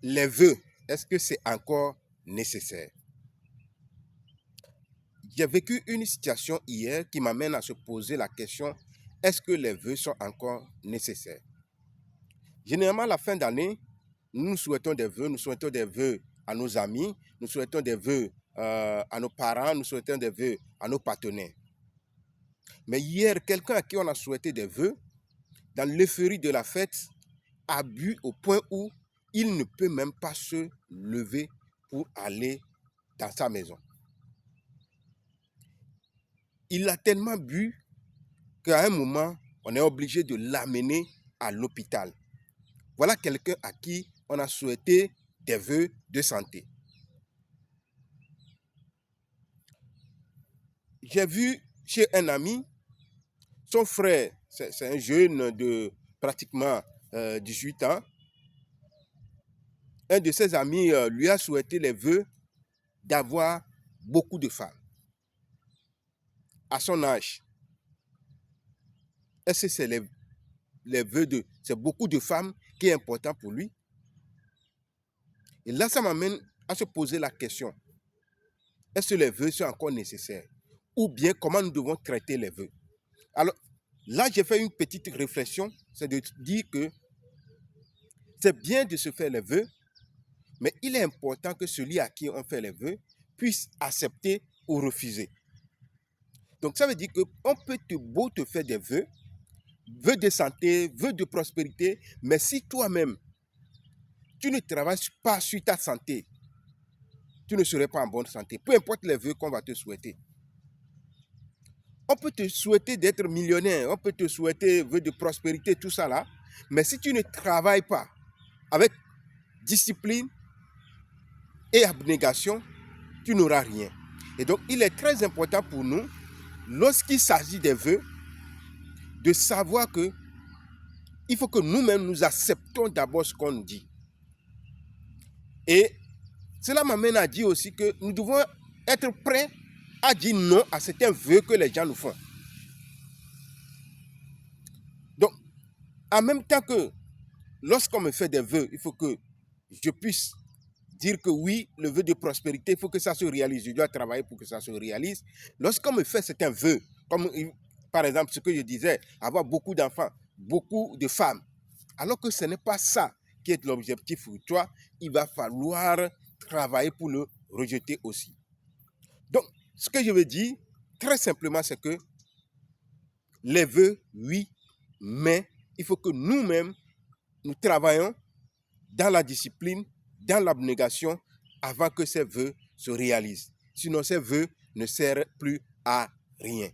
Les vœux, est-ce que c'est encore nécessaire? J'ai vécu une situation hier qui m'amène à se poser la question, est-ce que les vœux sont encore nécessaires? Généralement, à la fin d'année, nous souhaitons des vœux à nos amis, nous souhaitons des vœux à nos parents, nous souhaitons des vœux à nos partenaires. Mais hier, quelqu'un à qui on a souhaité des vœux, dans l'euphorie de la fête, a bu au point où il ne peut même pas se lever pour aller dans sa maison. Il a tellement bu qu'à un moment, on est obligé de l'amener à l'hôpital. Voilà quelqu'un à qui on a souhaité des vœux de santé. J'ai vu chez un ami, son frère, c'est un jeune de pratiquement 18 ans, un de ses amis lui a souhaité les vœux d'avoir beaucoup de femmes à son âge. Est-ce que c'est les vœux c'est beaucoup de femmes qui est important pour lui? Et là, ça m'amène à se poser la question, est-ce que les vœux sont encore nécessaires? Ou bien comment nous devons traiter les vœux? Alors, là, j'ai fait une petite réflexion, c'est de dire que c'est bien de se faire les vœux, mais il est important que celui à qui on fait les vœux puisse accepter ou refuser. Donc, ça veut dire qu'on peut beau te faire des vœux de santé, vœux de prospérité, mais si toi-même, tu ne travailles pas sur ta santé, tu ne serais pas en bonne santé, peu importe les vœux qu'on va te souhaiter. On peut te souhaiter d'être millionnaire, on peut te souhaiter vœux de prospérité, tout ça là, mais si tu ne travailles pas avec discipline et abnégation, tu n'auras rien. Et donc, il est très important pour nous, lorsqu'il s'agit des vœux, de savoir que il faut que nous-mêmes nous acceptons d'abord ce qu'on nous dit. Et cela m'amène à dire aussi que nous devons être prêts à dire non à certains vœux que les gens nous font. Donc, en même temps que lorsqu'on me fait des vœux, il faut que je puisse dire que oui, le vœu de prospérité, il faut que ça se réalise. Je dois travailler pour que ça se réalise. Lorsqu'on me fait certains vœux, comme par exemple ce que je disais, avoir beaucoup d'enfants, beaucoup de femmes, alors que ce n'est pas ça qui est l'objectif pour toi, il va falloir travailler pour le rejeter aussi. Donc, ce que je veux dire, très simplement, c'est que les vœux, oui, mais il faut que nous-mêmes, nous travaillons dans la discipline, dans l'abnégation, avant que ces vœux se réalisent. Sinon, ces vœux ne servent plus à rien.